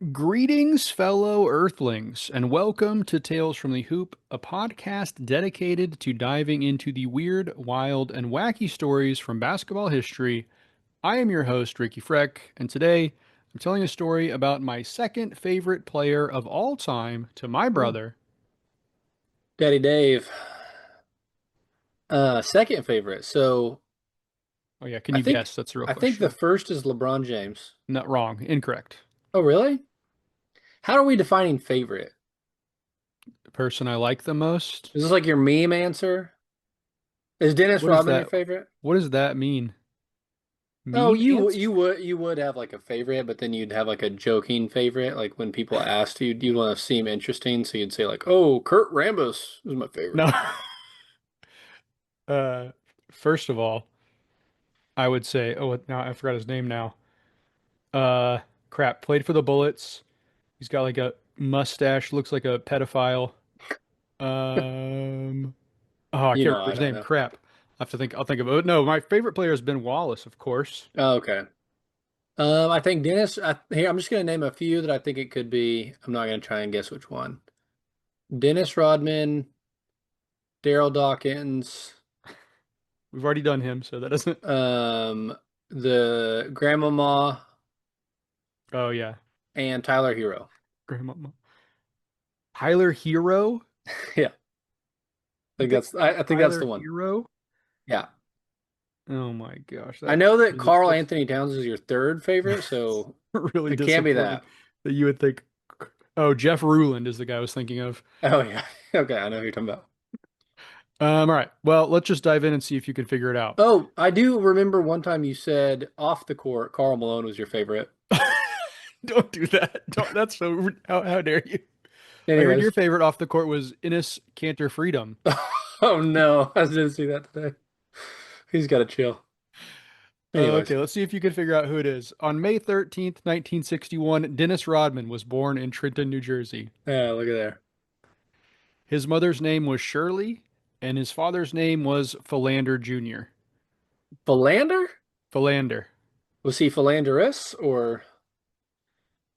Greetings, fellow Earthlings, and welcome to Tales from the Hoop, a podcast dedicated to diving into the weird, wild, and wacky stories from basketball history. I am your host, Ricky Freck, and today I'm telling a story about my second favorite player of all time to my Oh, brother. Daddy Dave. Second favorite. So Oh, yeah, can I you think guess? That's the real I think the question. first is LeBron James. Not wrong, incorrect. Oh, really? How are we defining favorite? The person I like the most? Is this like your meme answer? Is Dennis What is Rodman your that? favorite? What does that mean? Oh, Meme you answer? you would you would have like a favorite, but then you'd have like a joking favorite. Like when people asked you, you'd want to seem interesting, so you'd say like, "Oh, Kurt Rambis is my favorite." No. Uh, first of all, I would say, oh, now I forgot his name now. Uh, Crap. Played for the Bullets. He's got like a mustache, looks like a pedophile. Um, oh, I You can't know, remember I his don't name. know. Crap. I have to think. I'll think of it. No, my favorite player has been Wallace, of course. Oh, okay. I think Dennis. Here, I'm just gonna name a few that I think it could be. I'm not gonna try and guess which one. Dennis Rodman, Daryl Dawkins, We've already done him, so that doesn't. the Grandmama, Oh yeah, and Tyler Hero. Grandma. Tyler Hero. Yeah, You think I think that's Tyler the one. Hero? Yeah, Oh my gosh, I that know that is Carl that's Anthony Towns is your third favorite, so really it can't be disappointing that. that you would think. Oh, Jeff Ruland is the guy I was thinking of. Oh yeah, okay, I know who you're talking about. All right. Well, let's just dive in and see if you can figure it out. Oh, I do remember one time you said off the court, Carl Malone was your favorite. Don't do that. Don't. That's so. How dare you? I heard your Anyways, favorite off the court was Innis Cantor Freedom. oh no, I didn't see that today. He's got to chill. Anyways, Okay, let's see if you can figure out who it is. On May 13th, 1961, Dennis Rodman was born in Trenton, New Jersey. yeah, look at there. His mother's name was Shirley, and his father's name was Philander Jr. Philander? Philander. Was he philanderous or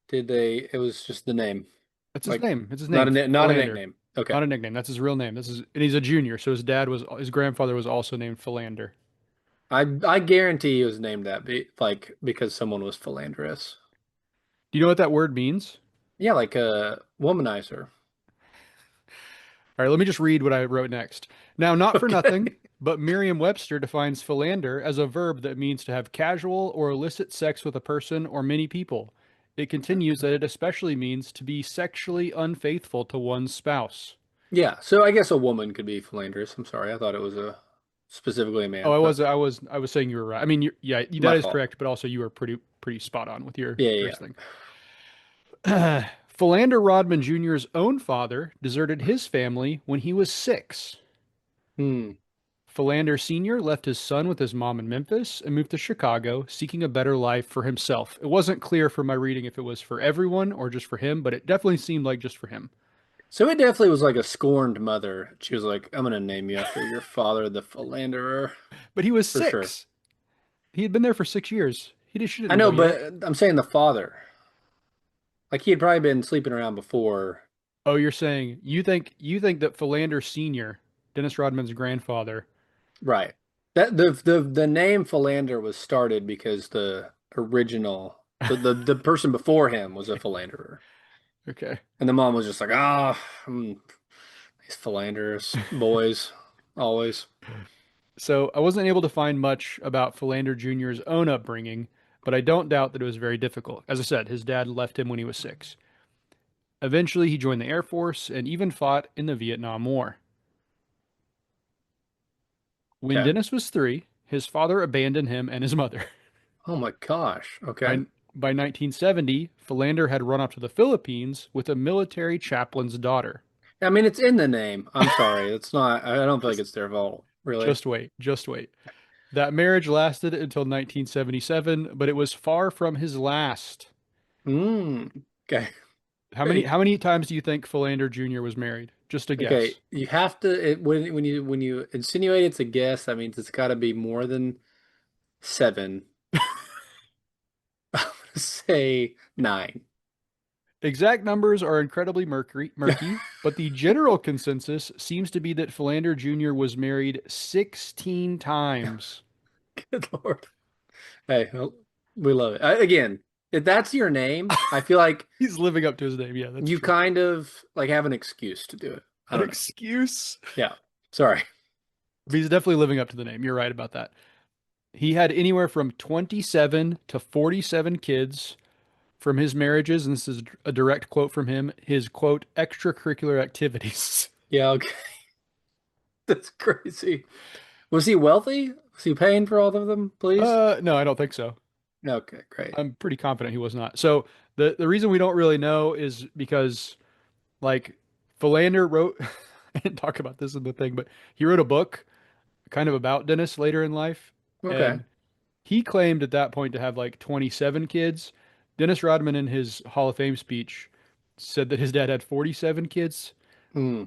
did they? It was just the name, That's his like name. It's his name. not a Philander. nickname. Okay, Not a nickname. That's his real name. And he's a junior, so his grandfather was also named Philander. I guarantee he was named that because someone was philanderous. Do you know what that word means? Yeah, like a womanizer. All right, let me just read what I wrote next. Now, not for nothing, Okay. but Merriam-Webster defines philander as a verb that means to have casual or illicit sex with a person or many people. It continues that it especially means to be sexually unfaithful to one's spouse. Yeah, so I guess a woman could be philanderous. I'm sorry, I thought it was a specifically a Oh, man, but I was saying you were right. I mean, yeah, my that is fault. correct, but also you were pretty spot on with your Yeah, yeah. first thing. Philander Rodman Jr.'s own father deserted his family when he was 6. Hmm. Philander Sr. left his son with his mom in Memphis and moved to Chicago, seeking a better life for himself. It wasn't clear from my reading if it was for everyone or just for him, but it definitely seemed like just for him. So it definitely was like a scorned mother. She was like, "I'm gonna name you after your father, the philanderer, But he was for sure." 6. He had been there for 6 years. She I didn't know, know yet. but I'm saying the father. Like he had probably been sleeping around before. Oh, you're saying you think that Philander Sr., Dennis Rodman's grandfather. Right. That the name Philander was started because the original the person before him was a philanderer. Okay. And the mom was just like, ah, these philanderous boys, always. So I wasn't able to find much about Philander Jr.'s own upbringing, but I don't doubt that it was very difficult. As I said, his dad left him when he was 6. Eventually, he joined the Air Force and even fought in the Vietnam War. When Okay. Dennis was 3, his father abandoned him and his mother. Oh my gosh. Okay. By 1970, Philander had run off to the Philippines with a military chaplain's daughter. I mean, it's in the name. I'm sorry. It's not, I don't feel like Just, it's their fault, really. just wait, just wait. That marriage lasted until 1977, but it was far from his last. Okay. How many times do you think Philander Jr. was married? Just a Okay. guess. You have to, when you insinuate it's a guess, that means it's got to be more than seven. I'm gonna say nine. Exact numbers are incredibly murky, but the general consensus seems to be that Philander Jr. was married 16 times. Good Lord. Hey, well, we love it. Again, if that's your name, I feel like He's living up to his name. Yeah, that's you true. kind of like have an excuse to do it. I An don't know. excuse. Yeah. Sorry. But he's definitely living up to the name. You're right about that. He had anywhere from 27 to 47 kids from his marriages, and this is a direct quote from him, his quote, extracurricular activities. Yeah, okay. That's crazy. Was he wealthy? Was he paying for all of them, please? No, I don't think so. Okay, great. I'm pretty confident he was not. So the reason we don't really know is because like Philander wrote I didn't talk about this in the thing, but he wrote a book kind of about Dennis later in life, Okay. and he claimed at that point to have like 27 kids. Dennis Rodman in his Hall of Fame speech said that his dad had 47 kids. Hmm.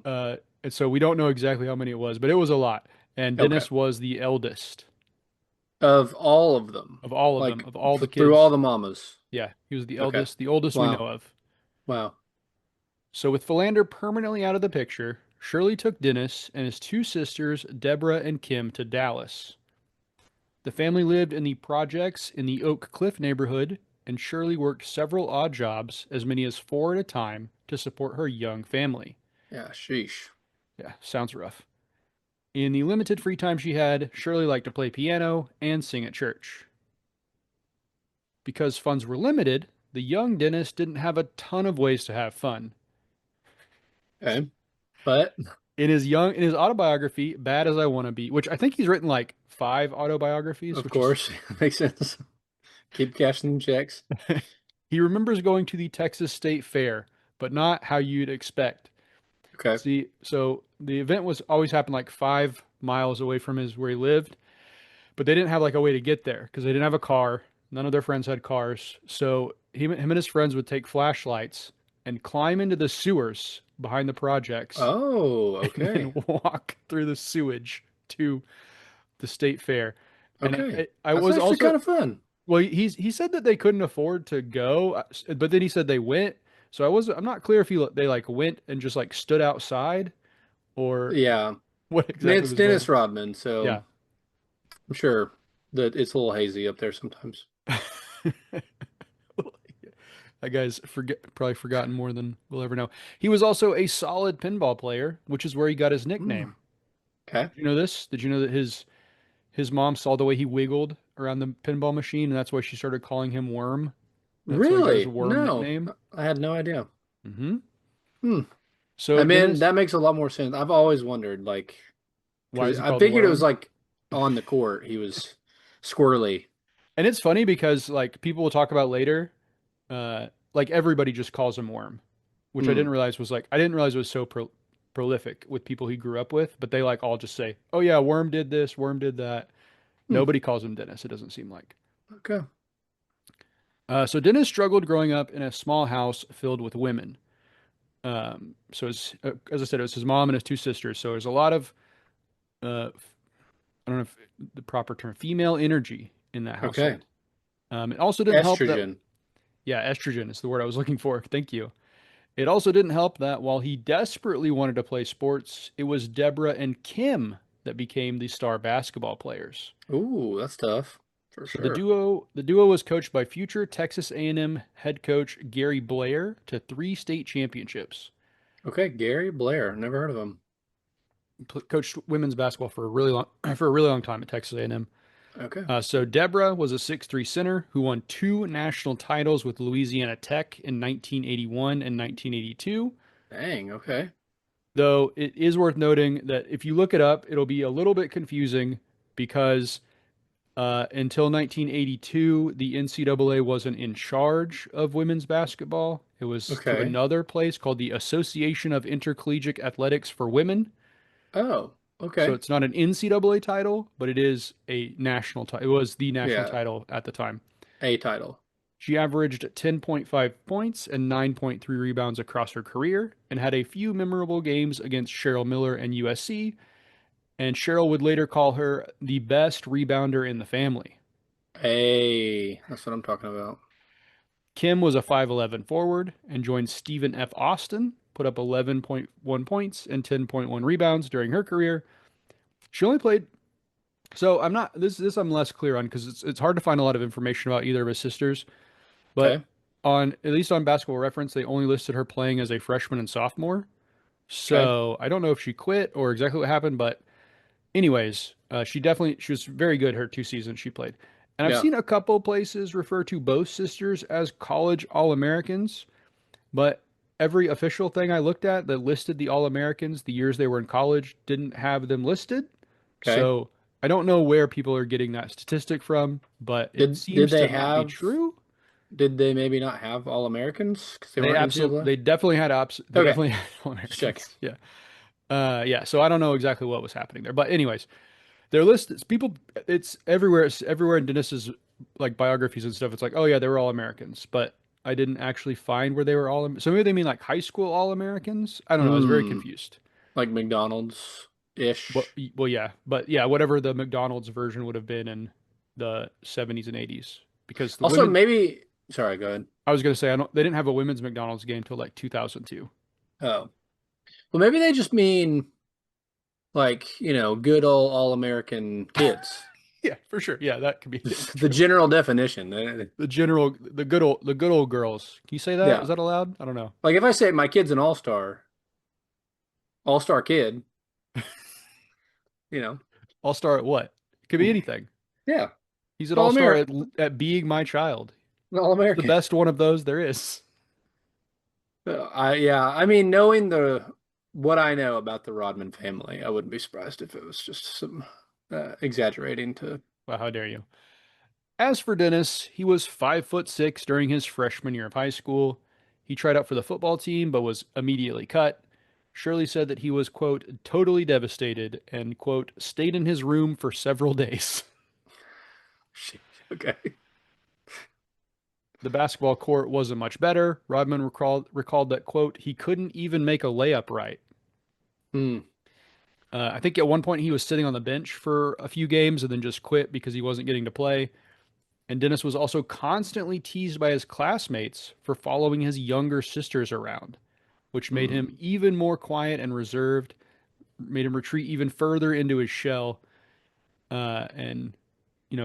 And so we don't know exactly how many it was, but it was a lot. And Okay. Dennis was the eldest Of all of them, of all of them, like of all the through all kids. the mamas. Yeah, he was Okay. the oldest we know Wow. of. Wow. So with Philander permanently out of the picture, Shirley took Dennis and his two sisters, Deborah and Kim, to Dallas. The family lived in the projects in the Oak Cliff neighborhood, and Shirley worked several odd jobs, as many as four at a time, to support her young family. Yeah, sheesh. Yeah, sounds rough. In the limited free time she had, Shirley liked to play piano and sing at church. Because funds were limited, the young Dennis didn't have a ton of ways to have fun. Okay. But In his autobiography, Bad as I Want to Be, which I think he's written like five autobiographies, of which is course, makes sense. Keep cashing them checks. he remembers going to the Texas State Fair, but not how you'd expect. Okay. See, so the event was always happened like 5 miles away from his where he lived, but they didn't have like a way to get there because they didn't have a car. None of their friends had cars. So him and his friends would take flashlights and climb into the sewers behind the projects Oh, and okay. then walk through the sewage to the state fair. And Okay. I That's was actually also kind of fun. well, he said that they couldn't afford to go, but then he said they went. So I'm not clear if they like went and just like stood outside or Yeah. what exactly It's was going Dennis on. Rodman, so Yeah. I'm sure that it's a little hazy up there sometimes. That guy's probably forgotten more than we'll ever know. He was also a solid pinball player, which is where he got his Hmm. nickname. Okay. Did you know this? Did you know that his mom saw the way he wiggled around the pinball machine, and that's why she started calling him Worm? That's why he got his Really? Worm No, nickname. I had no idea. Hmm. Hmm. I So mean, Dennis, that makes a lot more sense. I've always wondered, like, why because is he I called figured it was Worm? like on the court, he was squirrely. And it's funny because like people will talk about later, like everybody just calls him Worm, which Hmm. I didn't realize was so prolific with people he grew up with, but they like all just say, "Oh yeah, Worm did this, Worm did that." Hmm. Nobody calls him Dennis. It doesn't seem like. Okay. So Dennis struggled growing up in a small house filled with women. As I said, it was his mom and his two sisters. So there's a lot of I don't know if the proper term, female energy in that Okay. household. It also didn't help that, Estrogen. yeah, estrogen is the word I was looking for. Thank you. It also didn't help that while he desperately wanted to play sports, it was Deborah and Kim that became the star basketball players. Ooh, that's tough for So sure. the duo was coached by future Texas A&M head coach Gary Blair to three state championships. Okay, Gary Blair. Never heard of him. Coached women's basketball for a really long for a really long time at Texas A&M. Okay. So Deborah was a 6'3" center who won two national titles with Louisiana Tech in 1981 and 1982. Dang. Okay. Though it is worth noting that if you look it up, it'll be a little bit confusing because until 1982, the NCAA wasn't in charge of women's basketball. It was through Okay. another place called the Association of Intercollegiate Athletics for Women. Oh, So okay. it's not an NCAA title, but it is a national title. It was the national Yeah, title at the time. a title. She averaged 10.5 points and 9.3 rebounds across her career and had a few memorable games against Cheryl Miller and USC. And Cheryl would later call her the best rebounder in the family. Hey, that's what I'm talking about. Kim was a 5'11 forward and joined Stephen F. Austin, put up 11.1 points and 10.1 rebounds during her career. She only played, so I'm not this I'm less clear on because it's hard to find a lot of information about either of his sisters, but Okay. on at least on Basketball Reference, they only listed her playing as a freshman and sophomore. Okay. So I don't know if she quit or exactly what happened, but anyways, she was very good her 2 seasons she played. And I've Yeah. seen a couple places refer to both sisters as college All-Americans, but every official thing I looked at that listed the All-Americans, the years they were in college, didn't have them listed. Okay. So I don't know where people are getting that statistic from, but it Did seems they to not be have true. did they maybe not have All Americans because they They weren't absolutely, NCAA? they definitely had they Okay. definitely had Just checking. All-Americans. Yeah. Yeah. So I don't know exactly what was happening there, but anyways, they're listed. People, it's everywhere. It's everywhere in Dennis's like biographies and stuff. It's like, oh yeah, they were all Americans, but I didn't actually find where they were all. So maybe they mean like high school all Americans. I don't know. I was very Hmm. confused. Like McDonald's Well, ish. well, yeah, but yeah, whatever the McDonald's version would have been in the 70s and 80s, because the Also, women. maybe. Sorry, go ahead. I was gonna say I don't. They didn't have a women's McDonald's game till like 2002. Oh, well, maybe they just mean like good old all American kids. Yeah, for sure. Yeah, that could be The true. general definition. The good old girls. Can you say that? Is Yeah. that allowed? I don't know. Like if I say my kid's an all star kid, you know. All star at what? It could be anything. Yeah. He's an All all star American. at being my child. All The American. best one of those there is. I mean, knowing the what I know about the Rodman family, I wouldn't be surprised if it was just some exaggerating to. Well, how dare you? As for Dennis, he was 5'6" during his freshman year of high school. He tried out for the football team, but was immediately cut. Shirley said that he was, quote, totally devastated and, quote, stayed in his room for several days. Shit. Okay. The basketball court wasn't much better. Rodman recalled that, quote, he couldn't even make a layup right. Hmm. I think at one point he was sitting on the bench for a few games and then just quit because he wasn't getting to play. And Dennis was also constantly teased by his classmates for following his younger sisters around, which made him Hmm. even more quiet and reserved, made him retreat even further into his shell, and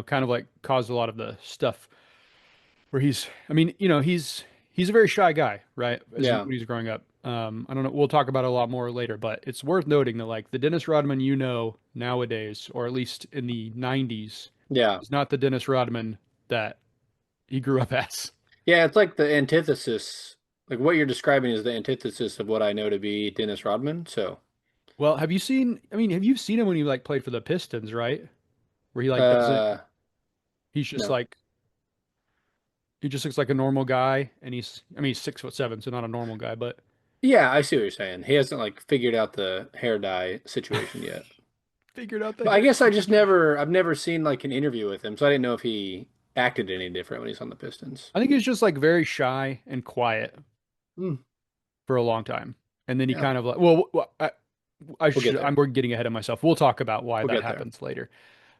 kind of like caused a lot of the stuff where I mean, he's a very shy guy, right? Yeah. When he's growing up. I don't know. We'll talk about it a lot more later, but it's worth noting that like the Dennis Rodman nowadays, or at least in the 90s, Yeah. is not the Dennis Rodman that he grew up as. Yeah. It's like the antithesis. Like what you're describing is the antithesis of what I know to be Dennis Rodman. So, Well, have you seen? I mean, have you seen him when he like played for the Pistons, right? Where he like doesn't. uh, He's just no. like he just looks like a normal guy, and I mean, he's 6'7", so not a normal guy, but Yeah, I see what you're saying. He hasn't like figured out the hair dye situation yet. figured out the But I hair guess situation. I've never seen like an interview with him, so I didn't know if he acted any different when he's on the Pistons. I think he's just like very shy and quiet Hmm. for a long time, and then he Yeah, kind of like, well, I we'll get should. there. We're getting ahead of myself. We'll talk about why We'll that get there. happens later.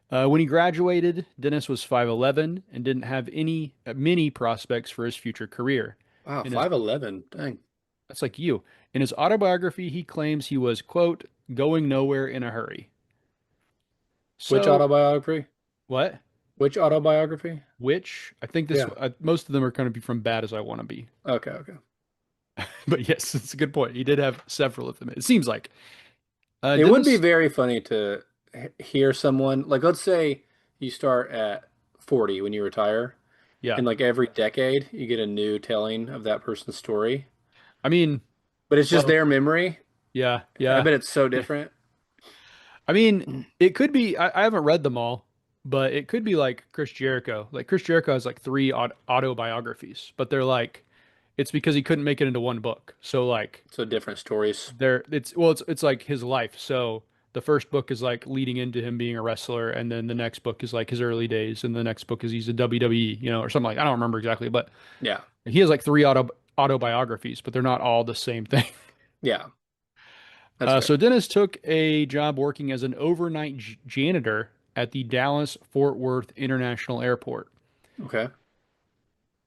When he graduated, Dennis was 5'11" and didn't have many prospects for his future career. Wow, In his 5'11". Dang. That's like you. In his autobiography, he claims he was, quote, going nowhere in a hurry. Which So, autobiography? what? Which autobiography? Which I think Yeah. most of them are going to be from Bad as I Want to Be. Okay, okay. But yes, it's a good point. He did have several of them. It seems like. It would be Dennis, very funny to hear someone like let's say you start at 40 when you retire, yeah. and like every decade you get a new telling of that person's story, I mean, but it's just well, their memory. yeah, I yeah. bet it's so different. I mean, it could be. I haven't read them all, but it could be like Chris Jericho. Like Chris Jericho has like three autobiographies, but they're like, it's because he couldn't make it into one book. So like, So different stories. it's like his life. So the first book is like leading into him being a wrestler, and then the next book is like his early days, and the next book is he's a WWE, or something like I don't remember exactly, but Yeah. he has like three autobiographies, but they're not all the same thing. Yeah. That's So fair. Dennis took a job working as an overnight janitor at the Dallas Fort Worth International Airport. Okay.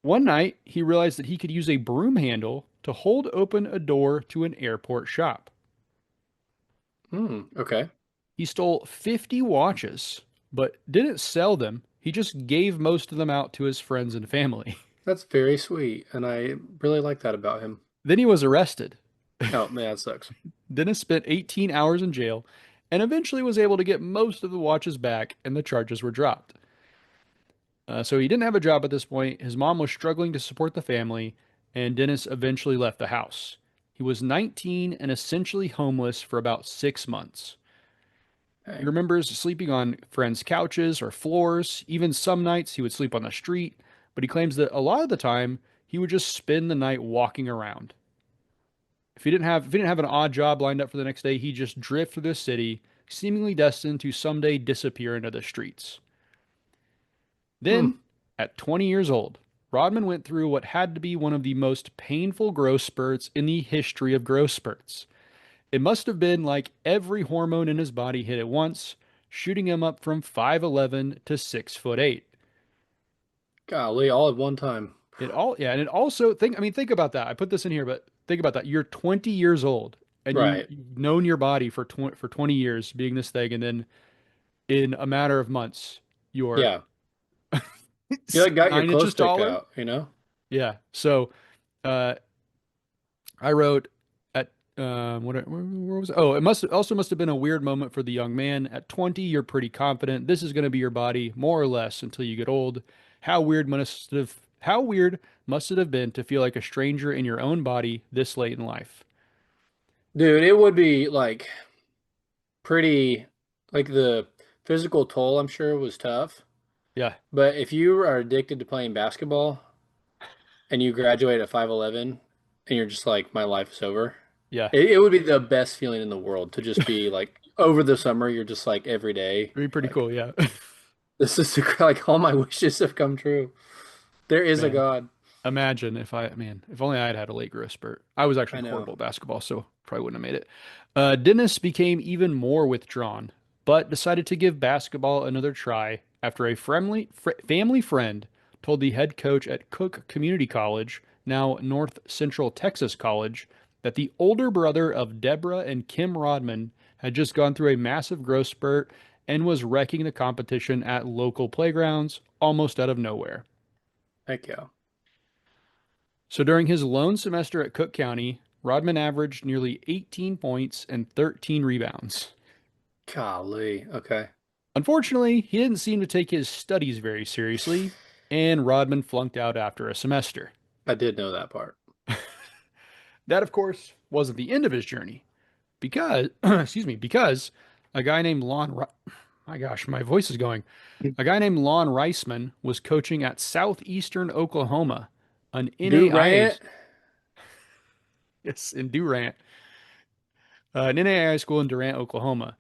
One night, he realized that he could use a broom handle to hold open a door to an airport shop. Hmm. Okay. He stole 50 watches, but didn't sell them. He just gave most of them out to his friends and family. That's very sweet, and I really like that about him. Then he was arrested. Oh, man, that sucks. Dennis spent 18 hours in jail and eventually was able to get most of the watches back, and the charges were dropped. So he didn't have a job at this point. His mom was struggling to support the family, and Dennis eventually left the house. He was 19 and essentially homeless for about 6 months. He Dang. remembers sleeping on friends' couches or floors. Even some nights he would sleep on the street, but he claims that a lot of the time he would just spend the night walking around. If he didn't have an odd job lined up for the next day, he'd just drift through the city, seemingly destined to someday disappear into the streets. Hmm. Then, at 20 years old, Rodman went through what had to be one of the most painful growth spurts in the history of growth spurts. It must have been like every hormone in his body hit at once, shooting him up from 5'11" to 6'8". Golly, all at one time. And it also think about that. I put this in here, but think about that. You're 20 years old and Right. you've known your body for 20 years being this thing, and then in a matter of months, you're Yeah. You like got your nine clothes inches picked taller. out, you know? Yeah. So uh, I wrote at where was it? Oh, it must have been a weird moment for the young man. At 20, you're pretty confident this is going to be your body, more or less, until you get old. How weird must it have been to feel like a stranger in your own body this late in life? Dude, it would be like pretty, like the physical toll, I'm sure was tough. Yeah, But if you are addicted to playing basketball and you graduate at 5'11" and you're just like, my life is over, yeah, it would be the best feeling in the world to just be like, over the summer, you're just like every day, it'd be pretty like, cool. Yeah, this is like all my wishes have come true. There is a man. God. Imagine if only I had had a late growth spurt. I was actually I know. horrible at basketball, so probably wouldn't have made it. Dennis became even more withdrawn, but decided to give basketball another try after a family friend told the head coach at Cook Community College, now North Central Texas College, that the older brother of Deborah and Kim Rodman had just gone through a massive growth spurt and was wrecking the competition at local playgrounds almost out of nowhere. Heck yeah. So during his lone semester at Cook County, Rodman averaged nearly 18 points and 13 rebounds. Golly. Okay. Unfortunately, he didn't seem to take his studies very seriously, and Rodman flunked out after a semester. I did know that part. That, of course, wasn't the end of his journey, because, because a guy named my gosh, my voice is going. A guy named Lon Reisman was coaching at Southeastern Oklahoma, an NAIA, Durant, yes, in Durant, an NAIA school in Durant, Oklahoma.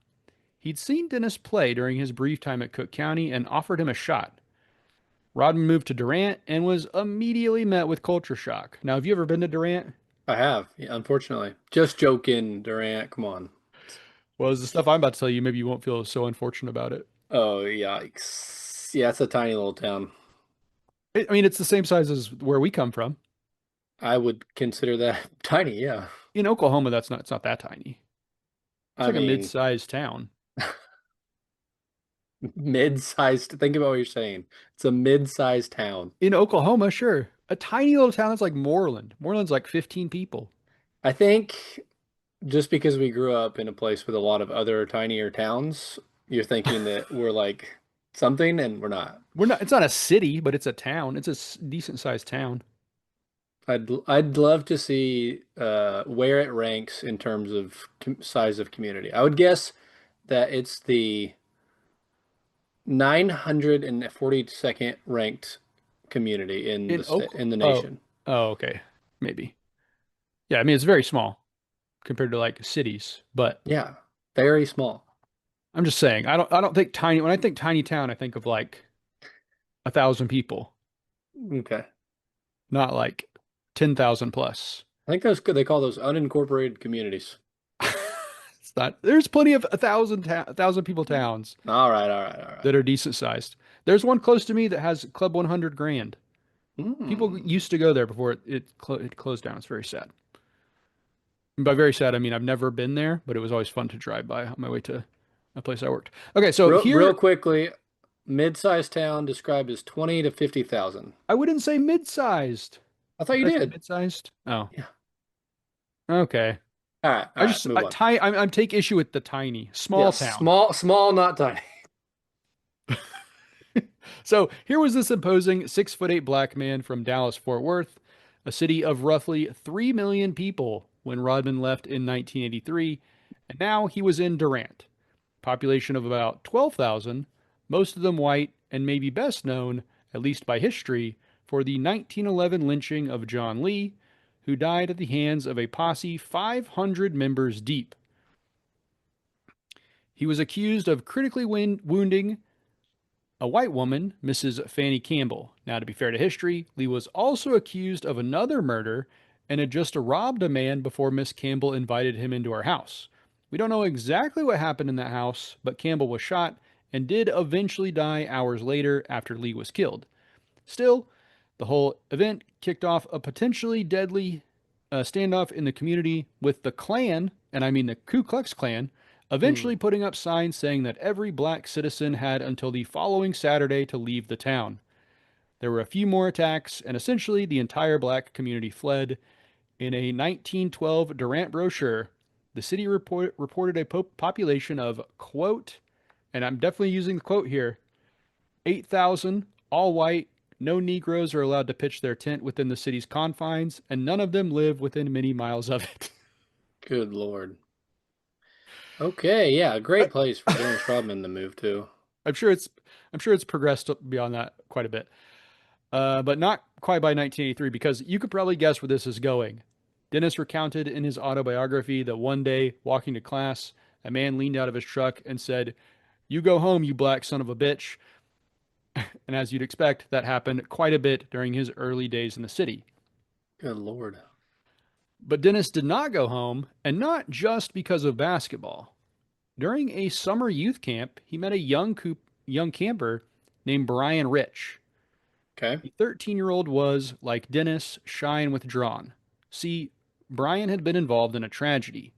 He'd seen Dennis play during his brief time at Cook County and offered him a shot. Rodman moved to Durant and was immediately met with culture shock. Now, have you ever been to Durant? I have, yeah, unfortunately. Just joking, Durant. Come on. Well, the stuff I'm about to tell you, maybe you won't feel so unfortunate about it. Oh, yikes. Yeah, it's a tiny little town. I mean, it's the same size as where we come from. I would consider that tiny, yeah. In Oklahoma, it's not that tiny. It's I like a mean, mid-sized town. mid-sized. Think about what you're saying. It's a mid-sized town. In Oklahoma, sure. A tiny little town that's like Moreland. Moreland's like 15 people. I think just because we grew up in a place with a lot of other tinier towns, you're thinking that we're like something and we're not. It's not a city, but it's a town. It's a decent sized town. I'd love to see where it ranks in terms of size of community. I would guess that it's the 942nd ranked community in In the state Oklahoma. in the Oh, nation. oh, okay. Maybe. Yeah, I mean it's very small compared to like cities, but Yeah, very small. I'm just saying, I don't think tiny when I think tiny town, I think of like 1,000 people, Okay. not like 10,000 plus. I think those they call those unincorporated communities. It's not, there's plenty of 1,000 people towns All right, all right, all right. that are decent sized. There's one close to me that has Club 100 Grand. People Hmm. used to go there before it closed down. It's very sad. And by very sad, I mean I've never been there, but it was always fun to drive by on my way to a place I worked. Okay, so Real here quickly, mid-sized town described as 20 to 50,000. I wouldn't say mid-sized. I thought you Did I say did. mid-sized? Oh, Yeah. okay. All right, move on. I'm take issue with the tiny, small Yes, town. small, not tiny. So here was this imposing 6'8" black man from Dallas, Fort Worth, a city of roughly 3 million people when Rodman left in 1983, and now he was in Durant, population of about 12,000, most of them white, and maybe best known, at least by history, for the 1911 lynching of John Lee, who died at the hands of a posse 500 members deep. He was accused of critically wounding a white woman, Mrs. Fanny Campbell. Now, to be fair to history, Lee was also accused of another murder and had just robbed a man before Miss Campbell invited him into her house. We don't know exactly what happened in that house, but Campbell was shot and did eventually die hours later after Lee was killed. Still, the whole event kicked off a potentially deadly standoff in the community with the Klan, and I mean the Ku Klux Klan, eventually Hmm. putting up signs saying that every black citizen had until the following Saturday to leave the town. There were a few more attacks, and essentially the entire black community fled. In a 1912 Durant brochure, the city reported a population of, quote, and I'm definitely using the quote here, 8,000, all white. No Negroes are allowed to pitch their tent within the city's confines, and none of them live within many miles of it. Good Lord. Okay, yeah, a great place for Dennis Rodman to move to. I'm sure it's I'm sure it's progressed beyond that quite a bit, but not quite by 1983 because you could probably guess where this is going. Dennis recounted in his autobiography that one day, walking to class, a man leaned out of his truck and said, "You go home, you black son of a bitch." And as you'd expect, that happened quite a bit during his early days in the city. Good Lord. But Dennis did not go home, and not just because of basketball. During a summer youth camp, he met a young camper named Brian Rich. Okay. The 13-year-old was, like Dennis, shy and withdrawn. See, Brian had been involved in a tragedy.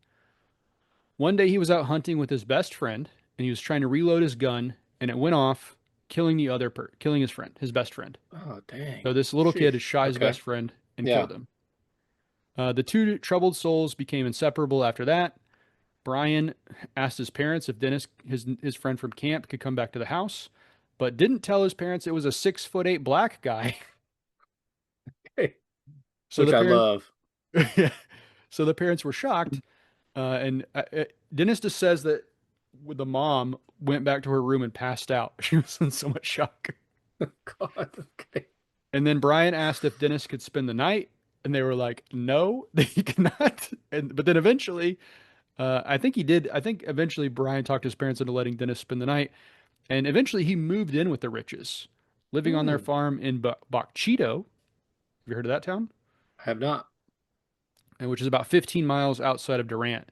One day he was out hunting with his best friend, and he was trying to reload his gun, and it went off, killing his friend, his best friend. Oh, dang. So this little kid Sheesh. had shot his Okay. best friend and Yeah. killed him. The two troubled souls became inseparable after that. Brian asked his parents if Dennis, his friend from camp, could come back to the house, but didn't tell his parents it was a 6'8" black guy. So Which the I parents, love. so the parents were shocked, and Dennis just says that the mom went back to her room and passed out. She was in so much shock. God. Okay. And then Brian asked if Dennis could spend the night, and they were like, "No, he cannot." And but then eventually, I think he did. I think eventually Brian talked his parents into letting Dennis spend the night. And eventually he moved in with the Riches, living on their Hmm. farm in Bachito. Have you heard of that town? I have not. And which is about 15 miles outside of Durant.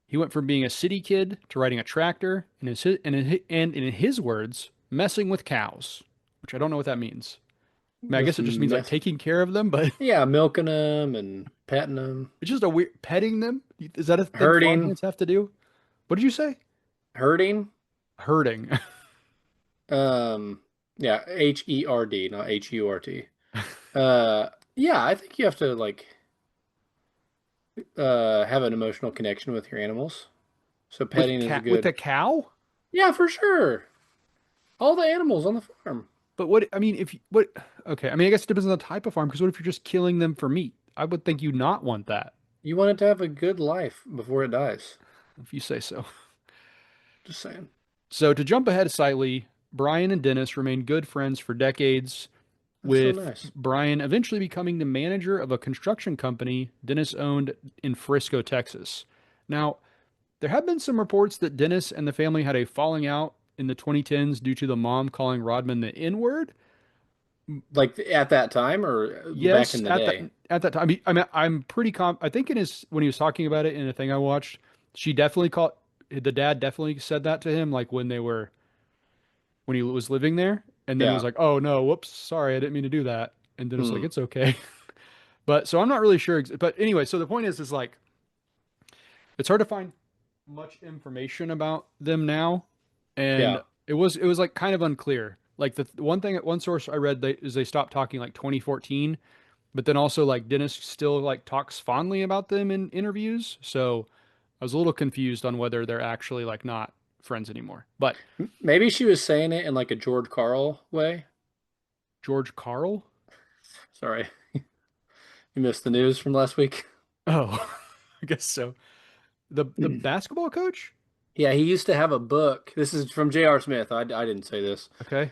He went from being a city kid to riding a tractor, and in his words, messing with cows, which I don't know what that means. I mean, I guess Just it just means like mess. taking care of them, but Yeah, milking them and petting them, it's just a weird petting them. Is that a thing farm herding, hands have to do? What did you say? herding. Herding. Um, yeah, Herd, not Hurt. Yeah, I think you have to like have an emotional connection with your animals. So petting is a With good. a cow? Yeah, for sure. All the animals on the farm. But what I mean, if you, what okay, I mean, I guess it depends on the type of farm. Because what if you're just killing them for meat? I would think you not want that, You want it to have a good life before it dies. if you say so. Just saying. So to jump ahead slightly, Brian and Dennis remained good friends for decades, That's so with nice. Brian eventually becoming the manager of a construction company Dennis owned in Frisco, Texas. Now, there have been some reports that Dennis and the family had a falling out in the 2010s due to the mom calling Rodman the N word. Like at that time or back Yes, in the day. at that time. I'm pretty I think in his when he was talking about it in a thing I watched, she definitely called the dad definitely said that to him, like when he was living there, and then was Yeah. like, "Oh no, whoops, sorry, I didn't mean to do that." And Dennis was like, Hmm. "It's okay." But so I'm not really sure. But anyway, so the point is like it's hard to find much information about them now, and Yeah. it was like kind of unclear. Like the one thing, one source I read is they stopped talking like 2014, but then also like Dennis still like talks fondly about them in interviews. So I was a little confused on whether they're actually like not friends anymore. But Maybe she was saying it in like a George Carl way. George Carl? Sorry, you missed the news from last week. Oh, I guess so. The basketball coach? Yeah, he used to have a book. This is from J.R. Smith. I didn't say this. Okay.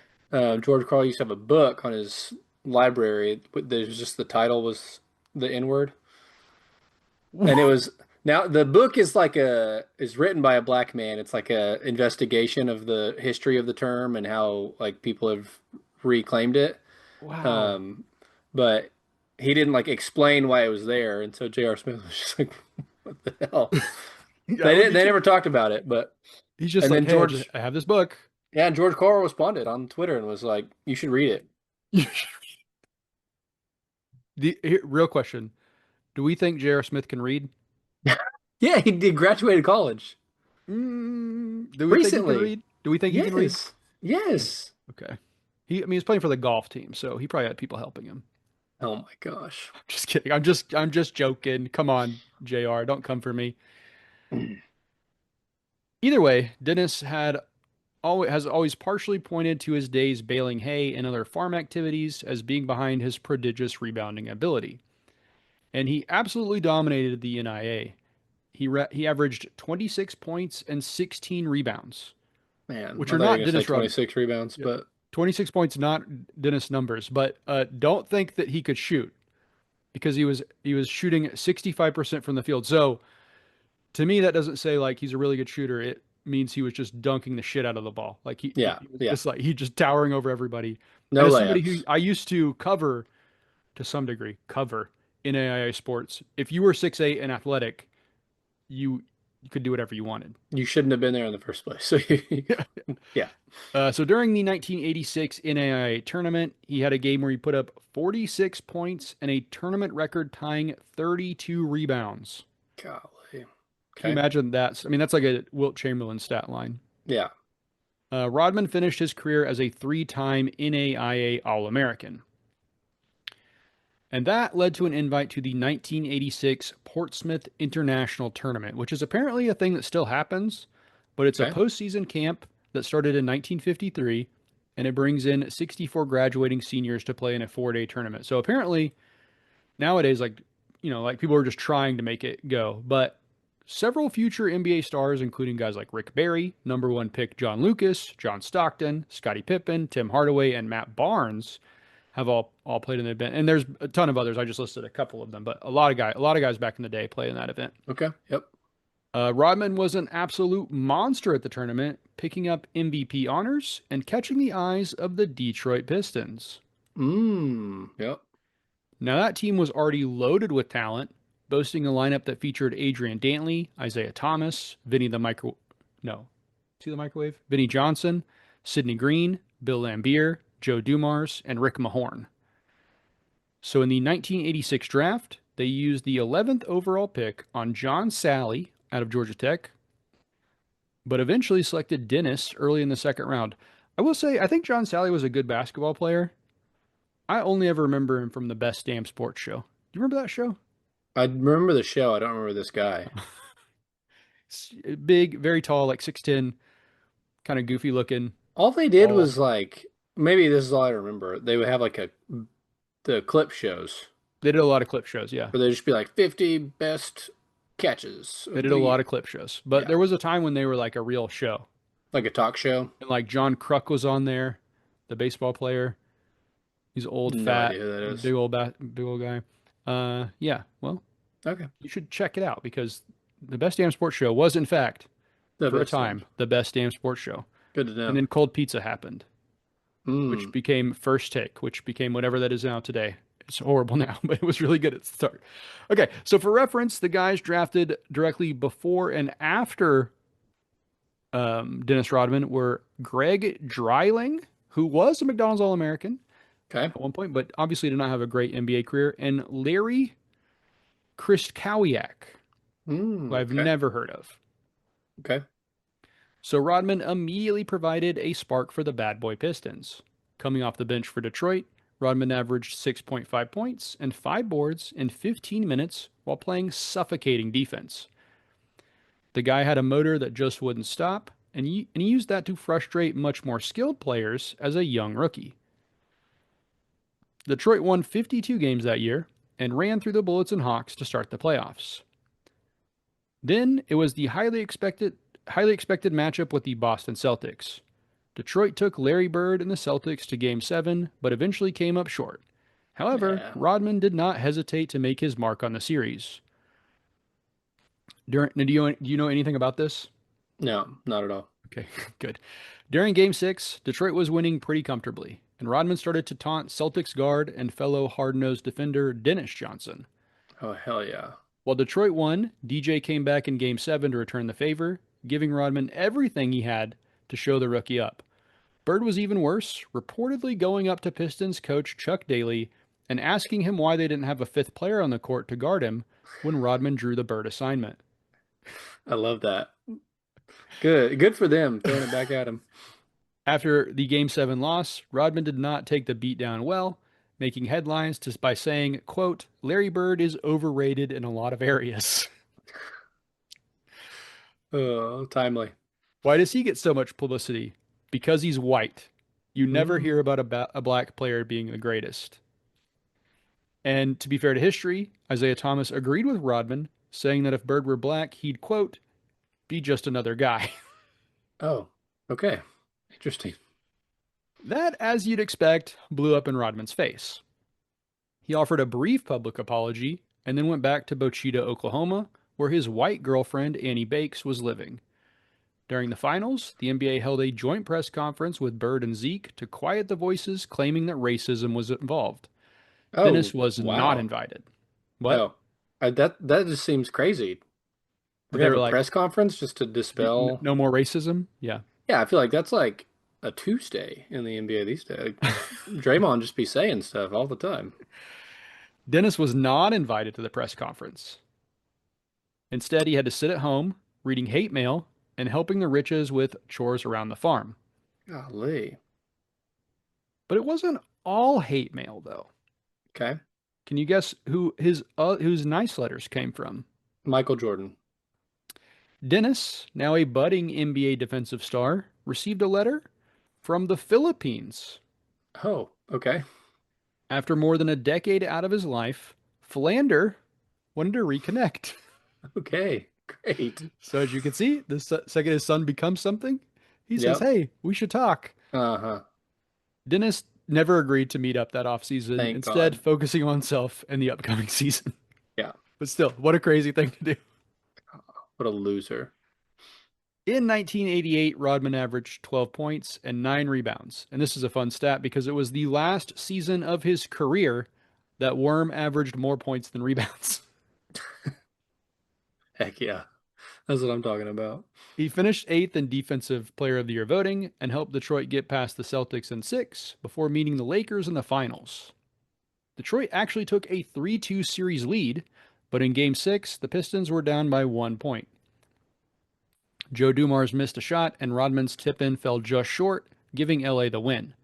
George Carl used to have a book on his library. There's just the title was the N word, and it was now the book is like a is written by a black man. It's like a investigation of the history of the term and how like people have reclaimed it. Wow. Um, but he didn't like explain why it was there, and so J.R. Smith was just like, "What the hell?" That They would didn't. be They too. never talked about it, but He's just and like, then "Hey, George, I have this book." yeah, and George Carl responded on Twitter and was like, "You should read it." Real question. Do we think J.R. Smith can read? Yeah, he did graduated college Do we think he can recently. read? Do we think he can read? Yes, yes. Okay. I mean, he's playing for the golf team, so he probably had people helping him. Oh my gosh. Just kidding. I'm just joking. Come on, JR, don't come for me. Either way, Dennis has always partially pointed to his days baling hay and other farm activities as being behind his prodigious rebounding ability. And he absolutely dominated the NIA. He averaged 26 points and 16 rebounds, Man, which I are thought you were not gonna say Dennis Rodman. 26 rebounds, Yeah. but 26 points, not Dennis numbers, but don't think that he could shoot because he was shooting 65% from the field. So to me, that doesn't say like he's a really good shooter. It means he was just dunking the shit out of the ball. Like yeah, he was yeah. just like he just towering over everybody. And No as somebody who layups. I used to cover to some degree, cover in AIA sports, if you were 6'8" and athletic, you you could do whatever you wanted. You shouldn't have been there in the first place. So yeah. So during the 1986 NAIA tournament, he had a game where he put up 46 points and a tournament record tying 32 rebounds. Golly. Can you Okay. imagine that? I mean, that's like a Wilt Chamberlain stat line. Yeah. Rodman finished his career as a three-time NAIA All-American. And that led to an invite to the 1986 Portsmouth International Tournament, which is apparently a thing that still happens, but it's a Okay. postseason camp that started in 1953, and it brings in 64 graduating seniors to play in a 4-day tournament. So apparently nowadays, like, like people are just trying to make it go. But several future NBA stars, including guys like Rick Barry, number one pick John Lucas, John Stockton, Scottie Pippen, Tim Hardaway, and Matt Barnes, have all played in the event, and there's a ton of others. I just listed a couple of them, but a lot of guys back in the day played in that event. Okay. Yep. Rodman was an absolute monster at the tournament, picking up MVP honors and catching the eyes of the Detroit Pistons. Yep. Now that team was already loaded with talent, boasting a lineup that featured Adrian Dantley, Isaiah Thomas, Vinny the micro, no, see the microwave, Vinny Johnson, Sidney Green, Bill Laimbeer, Joe Dumars, and Rick Mahorn. So in the 1986 draft, they used the 11th overall pick on John Sally out of Georgia Tech, but eventually selected Dennis early in the second round. I will say, I think John Sally was a good basketball player. I only ever remember him from the Best Damn Sports show. Do you remember that show? I remember the show. I don't remember this guy. Big, very tall, like 6'10", kind of goofy looking, All they did tall. was like maybe this is all I remember. They would have like the clip shows They did a lot of clip shows, yeah. where they'd just be like 50 best catches They of did a the lot year. of clip shows. But Yeah. there was a time when they were like a real show. Like a talk show. And like John Kruk was on there, the baseball player. He's old, No fat, idea who that is. big old guy. Yeah. Well, Okay. you should check it out because the Best Damn Sports Show was, in fact, The for a best names. time, the Best Damn Sports Show. Good to And know. then Cold Pizza happened, which Hmm. became First Take, which became whatever that is now today. It's horrible now, but it was really good at the start. Okay, so for reference, the guys drafted directly before and after Dennis Rodman were Greg Dreiling. who was a McDonald's All-American Okay. at one point, but obviously did not have a great NBA career, and Larry Krystkowiak, who I've Okay. never heard of. Okay. So Rodman immediately provided a spark for the bad boy Pistons. Coming off the bench for Detroit, Rodman averaged 6.5 points and 5 boards in 15 minutes while playing suffocating defense. The guy had a motor that just wouldn't stop, and he used that to frustrate much more skilled players as a young rookie. Detroit won 52 games that year and ran through the Bullets and Hawks to start the playoffs. Then it was the highly expected matchup with the Boston Celtics. Detroit took Larry Bird and the Celtics to Game 7, but eventually came up short. However, Yeah. Rodman did not hesitate to make his mark on the series. Do you know anything about this? No, not at all. Okay, good. During Game 6, Detroit was winning pretty comfortably, and Rodman started to taunt Celtics guard and fellow hard-nosed defender Dennis Johnson. Oh, hell yeah. While Detroit won, DJ came back in Game 7 to return the favor, giving Rodman everything he had to show the rookie up. Bird was even worse, reportedly going up to Pistons coach Chuck Daly and asking him why they didn't have a fifth player on the court to guard him when Rodman drew the Bird assignment. I love that. Good. Good for them throwing it back at him. After the Game 7 loss, Rodman did not take the beatdown well, making headlines just by saying, quote, Larry Bird is overrated in a lot of areas. Oh, timely. Why does he get so much publicity? Because he's white. You never hear Mm. about a black player being the greatest. And to be fair to history, Isaiah Thomas agreed with Rodman, saying that if Bird were black, he'd, quote, be just another guy. Oh, okay. Interesting. That, as you'd expect, blew up in Rodman's face. He offered a brief public apology and then went back to Bochita, Oklahoma, where his white girlfriend, Annie Bakes, was living. During the finals, the NBA held a joint press conference with Bird and Zeke to quiet the voices claiming that racism was involved. Dennis Oh, was not wow. invited. What? Oh, that just seems crazy. We're But gonna they have were a like, press conference just to dispel. no more racism? Yeah. Yeah, I feel like that's like a Tuesday in the NBA these days. Like, Draymond just be saying stuff all the time. Dennis was not invited to the press conference. Instead, he had to sit at home, reading hate mail and helping the Riches with chores around the farm. Golly. But it wasn't all hate mail, though. Okay. Can you guess whose nice letters came from? Michael Jordan. Dennis, now a budding NBA defensive star, received a letter from the Philippines. Oh, okay. After more than a decade out of his life, Philander wanted to reconnect. Okay. Great. So as you can see, the second his son becomes something, he says, Yep. "Hey, we should talk." Uh-huh. Dennis never agreed to meet up that offseason, Thank instead God. focusing on himself and the upcoming season. Yeah. But still, what a crazy thing to do. What a loser. In 1988, Rodman averaged 12 points and 9 rebounds. And this is a fun stat because it was the last season of his career that Worm averaged more points than rebounds. Heck yeah. That's what I'm talking about. He finished 8th in Defensive Player of the Year voting and helped Detroit get past the Celtics in 6 before meeting the Lakers in the finals. Detroit actually took a 3-2 series lead, but in Game 6, the Pistons were down by 1 point. Joe Dumars missed a shot, and Rodman's tip-in fell just short, giving LA the win.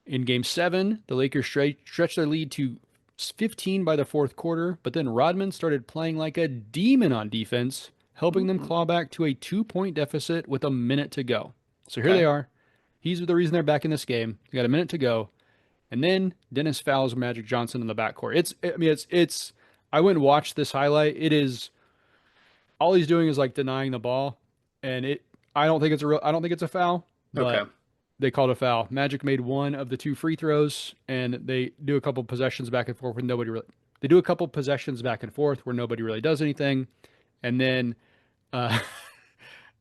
In Game 7, the Lakers stretched their lead to 15 by the fourth quarter, but then Rodman started playing like a demon on defense, helping them Mm. claw back to a 2 point deficit with a minute to go. So here they Okay. are. He's the reason they're back in this game. They got a minute to go. And then Dennis fouls Magic Johnson in the backcourt. It's I went and watched this highlight. It is all he's doing is like denying the ball, and I don't think it's a foul, Okay. but they called a foul. Magic made one of the two free throws, and they do a couple possessions back and forth where nobody really. They do a couple possessions back and forth where nobody really does anything, and then uh,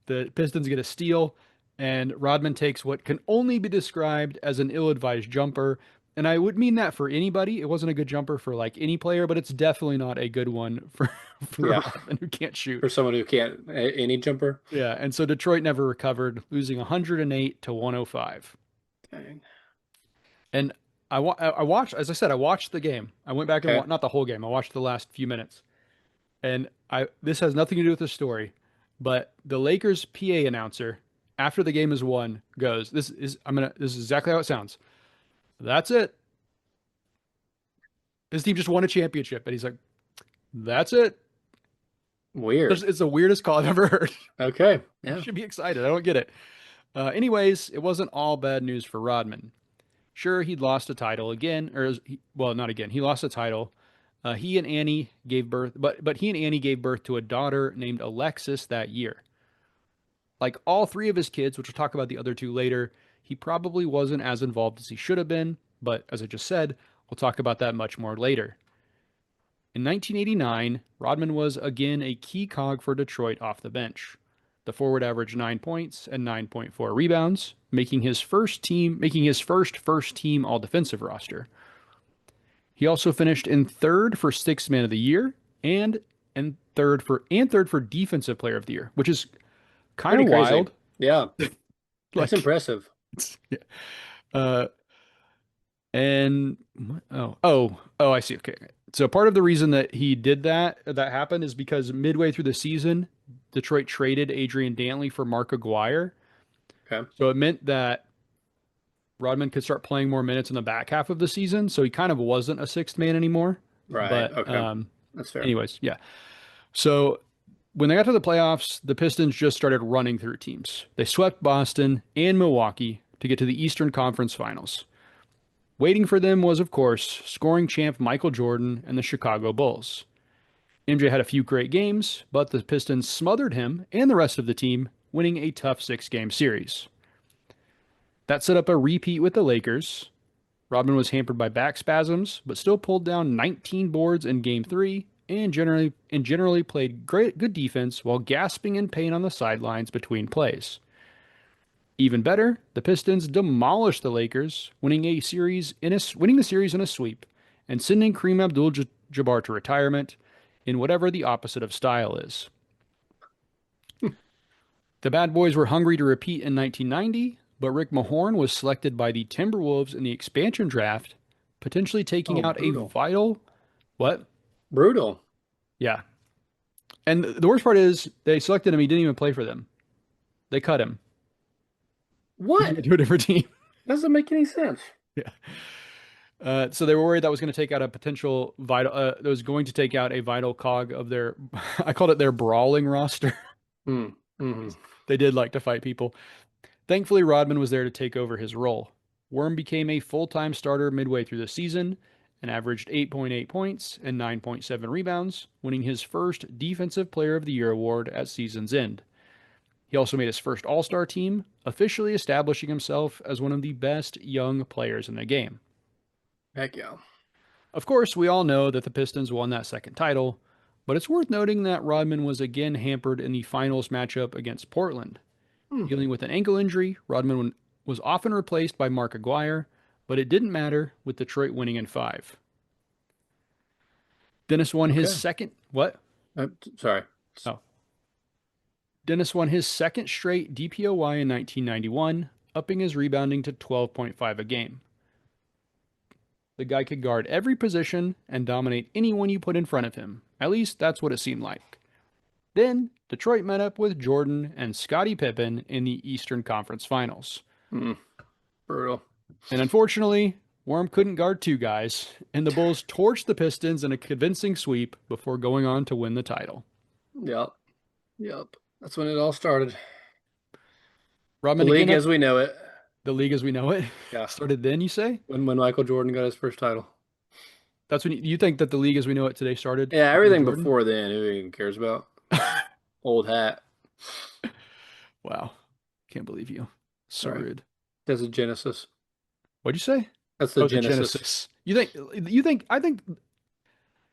the Pistons get a steal, and Rodman takes what can only be described as an ill-advised jumper. And I would mean that for anybody. It wasn't a good jumper for like any player, but it's definitely not a good one for for Yeah. Rodman who can't shoot. For someone who can't any jumper. Yeah, and so Detroit never recovered, losing 108 to 105. Dang. And I watched, as I said, I watched the game. I went back and Okay. not the whole game. I watched the last few minutes. And I this has nothing to do with the story, but the Lakers PA announcer after the game is won goes, this is exactly how it sounds. That's it. His team just won a championship. And he's like, that's it. Weird. It's the weirdest call I've ever heard. Okay. You Yeah. should be excited. I don't get it. Anyways, it wasn't all bad news for Rodman. Sure, he'd lost a title again, well, not again. He lost a title. He and Annie gave birth, but he and Annie gave birth to a daughter named Alexis that year. Like all three of his kids, which we'll talk about the other two later, he probably wasn't as involved as he should have been. But as I just said, we'll talk about that much more later. In 1989, Rodman was again a key cog for Detroit off the bench. The forward averaged 9 points and 9.4 rebounds, making his first team all defensive roster. He also finished in third for sixth man of the year and third for defensive player of the year, which is kind Pretty of crazy. wild. Yeah. That's Like, impressive. yeah. uh, and I see. Okay. So part of the reason that he did that happened is because midway through the season, Detroit traded Adrian Dantley for Mark Aguirre. Okay. So it meant that Rodman could start playing more minutes in the back half of the season. So he kind of wasn't a sixth man anymore. Right. But Okay. That's fair. anyways, yeah. So when they got to the playoffs, the Pistons just started running through teams. They swept Boston and Milwaukee to get to the Eastern Conference Finals. Waiting for them was, of course, scoring champ Michael Jordan and the Chicago Bulls. MJ had a few great games, but the Pistons smothered him and the rest of the team, winning a tough six-game series. That set up a repeat with the Lakers. Rodman was hampered by back spasms, but still pulled down 19 boards in Game 3 and generally played good defense while gasping in pain on the sidelines between plays. Even better, the Pistons demolished the Lakers, winning the series in a sweep and sending Kareem Abdul-Jabbar to retirement in whatever the opposite of style is. The Bad Boys were hungry to repeat in 1990, but Rick Mahorn was selected by the Timberwolves in the expansion draft, potentially taking Oh, out a brutal. vital what? Brutal. Yeah. And the worst part is they selected him, he didn't even play for them. They cut him. He What? went to a different team. Doesn't make any sense. Yeah. So they were worried that was going to take out a that was going to take out a vital cog of their, I called it their brawling roster. Hmm. Hmm. They did like to fight people. Thankfully, Rodman was there to take over his role. Worm became a full-time starter midway through the season and averaged 8.8 points and 9.7 rebounds, winning his first Defensive Player of the Year award at season's end. He also made his first All-Star team, officially establishing himself as one of the best young players in the game. Heck yeah. Of course, we all know that the Pistons won that second title, but it's worth noting that Rodman was again hampered in the finals matchup against Portland. Hmm. Dealing with an ankle injury, Rodman was often replaced by Mark Aguirre, but it didn't matter with Detroit winning in five. Dennis won his Okay. second what? Sorry. Oh, Dennis won his second straight DPOY in 1991, upping his rebounding to 12.5 a game. The guy could guard every position and dominate anyone you put in front of him. At least that's what it seemed like. Then Detroit met up with Jordan and Scottie Pippen in the Eastern Conference Finals. Hmm. Brutal. And unfortunately, Worm couldn't guard two guys, and the Bulls torched the Pistons in a convincing sweep before going on to win the title. Yep. Yep. That's when it all started. The Rodman again league had as we know it. the league as we know it Yeah. started then, you say? When Michael Jordan got his first title. That's when you think that the league as we know it today started Yeah, before everything Jordan? before then, who even cares about? Old hat. Wow. Can't believe you. So Sorry. rude. That's a Genesis. What'd you say? That's the Oh, the Genesis. Genesis. I think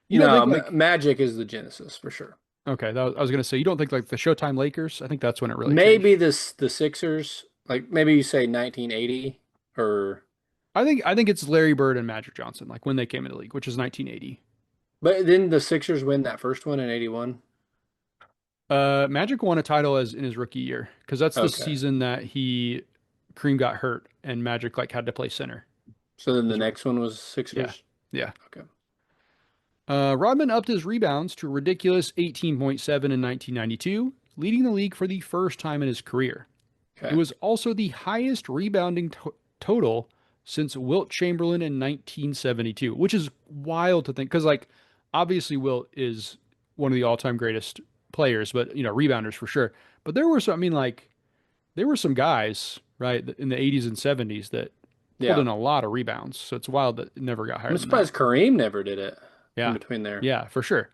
you don't No, think like Magic is the Genesis for sure. okay, I was gonna say you don't think like the Showtime Lakers? I think that's when it really changed. Maybe this the Sixers, like maybe you say 1980 or I think it's Larry Bird and Magic Johnson, like when they came into the league, which is 1980. but then the Sixers win that first one in 81. Magic won a title as in his rookie year because that's the Okay. season that Kareem got hurt and Magic like had to play center. So then the Those were next one was yeah, Sixers. yeah. Okay. Rodman upped his rebounds to a ridiculous 18.7 in 1992, leading the league for the first time in his career. It Okay. was also the highest rebounding total since Wilt Chamberlain in 1972, which is wild to think because, like, obviously Wilt is one of the all-time greatest players, but rebounders for sure. But there were some, I mean, like, there were some guys, right, in the 80s and 70s that pulled Yeah. in a lot of rebounds. So it's wild that it never got higher I'm than that. surprised Kareem never did it in Yeah. between there. Yeah, for sure.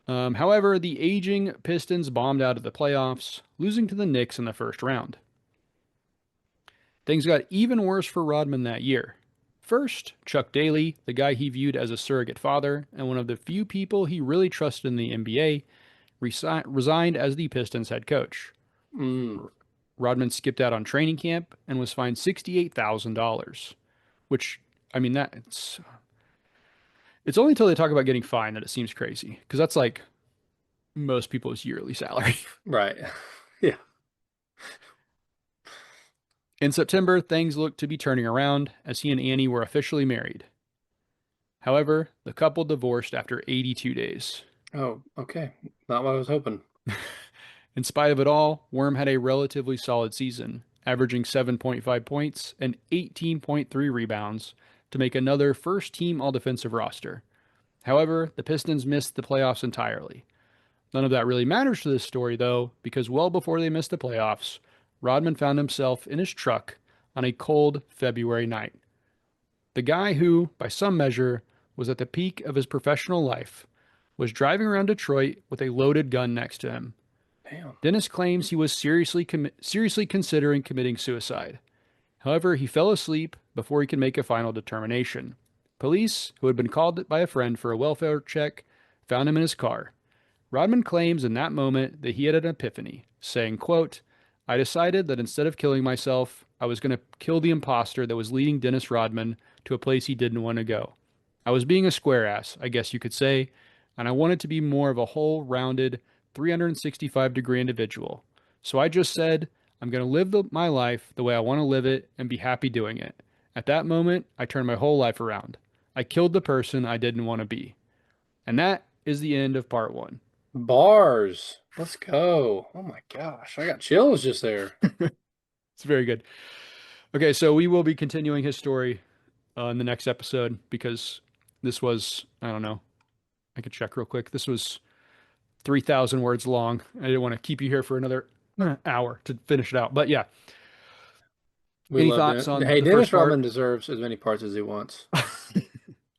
However, the aging Pistons bombed out of the playoffs, losing to the Knicks in the first round. Things got even worse for Rodman that year. First, Chuck Daly, the guy he viewed as a surrogate father and one of the few people he really trusted in the NBA, resigned as the Pistons head coach. Mm, Rodman skipped out on training camp and was fined $68,000, which, I mean, it's only until they talk about getting fined that it seems crazy because that's like most people's yearly salary. right. Yeah. In September, things looked to be turning around as he and Annie were officially married. However, the couple divorced after 82 days. Oh, okay. Not what I was hoping. In spite of it all, Worm had a relatively solid season, averaging 7.5 points and 18.3 rebounds to make another first team all defensive roster. However, the Pistons missed the playoffs entirely. None of that really matters to this story, though, because well before they missed the playoffs, Rodman found himself in his truck on a cold February night. The guy who, by some measure, was at the peak of his professional life was driving around Detroit with a loaded gun next to him. Damn. Dennis claims he was seriously considering committing suicide. However, he fell asleep before he could make a final determination. Police, who had been called by a friend for a welfare check, found him in his car. Rodman claims in that moment that he had an epiphany, saying, quote, I decided that instead of killing myself, I was going to kill the imposter that was leading Dennis Rodman to a place he didn't want to go. I was being a square ass, I guess you could say, and I wanted to be more of a whole rounded 365-degree individual. So I just said, I'm going to live my life the way I want to live it and be happy doing it. At that moment, I turned my whole life around. I killed the person I didn't want to be. And that is the end of part one. Bars. Let's go. Oh my gosh. I got chills just there. It's very good. Okay, so we will be continuing his story in the next episode because this was, I don't know, I could check real quick. This was 3,000 words long. I didn't want to keep you here for another hour to finish it out. But yeah, We any love thoughts Dennis. on Hey, the first Dennis part? Rodman deserves as many parts as he wants.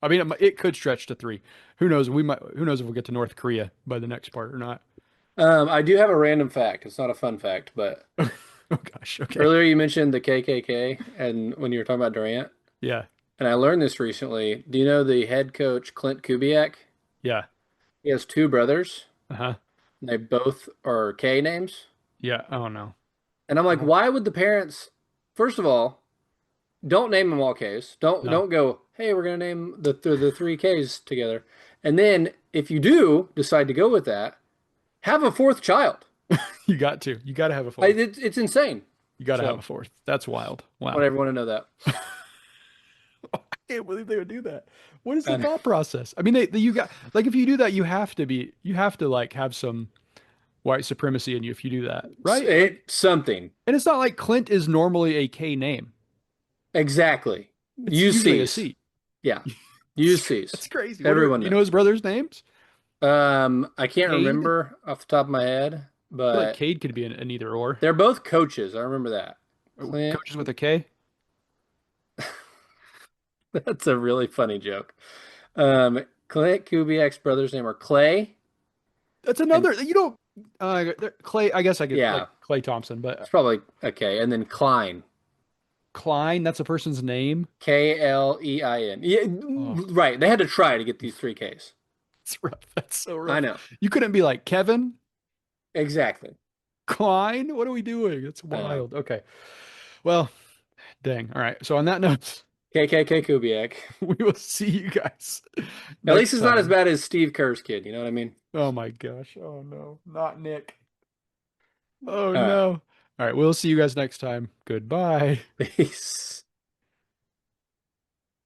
I mean, it could stretch to three. Who knows? Who knows if we'll get to North Korea by the next part or not? I do have a random fact. It's not a fun fact, but Oh gosh. Okay. earlier you mentioned the KKK and when you were talking about Durant, Yeah. and I learned this recently. Do you know the head coach Clint Kubiak? Yeah. He has two brothers, Uh-huh. and they both are K names. Yeah. Oh no. And I'm like, Uh-huh. why would the parents, first of all, don't name them all Ks. Don't No. don't go, hey, we're gonna name the three Ks together. And then if you do decide to go with that, have a fourth child. You got to. You got to have a fourth. It's insane. You got to have a So fourth. That's just wild. want Wow. everyone to know that. I can't believe they would do that. What is the And thought process? I mean, you got like if you do that, you have to like have some white supremacy in you if you do that, right? Like, it's something. and it's not like Clint is normally a K name. Exactly. It's usually a UCs. C. Yeah. UCs. That's crazy. Everyone Do you know his knows. brother names? I can't Cade? I remember off the top of my head, feel like but Cade could be an either or. they're both coaches. I remember that. Oh, Clint, coaches with a K. that's a really funny joke. Clint Kubiak's brothers' name are Clay That's and another. You don't. Clay. I guess I could like yeah, Clay Thompson, but it's probably okay. And then Klein, Klein. That's a person's name. Klein. Yeah, Oh, right. They had to try to get these three Ks. it's rough. That's so I rough. know. You couldn't be like Kevin Exactly. Klein. What are we doing? It's I know. wild. Okay. Well, dang. All right. So on that note, KKK Kubiak. we will see you guys At least next it's not as time. bad as Steve Kerr's kid. You know what I mean? Oh my gosh. Oh no. Not Nick. Oh All right. no. All right, we'll see you guys next time. Goodbye. Peace.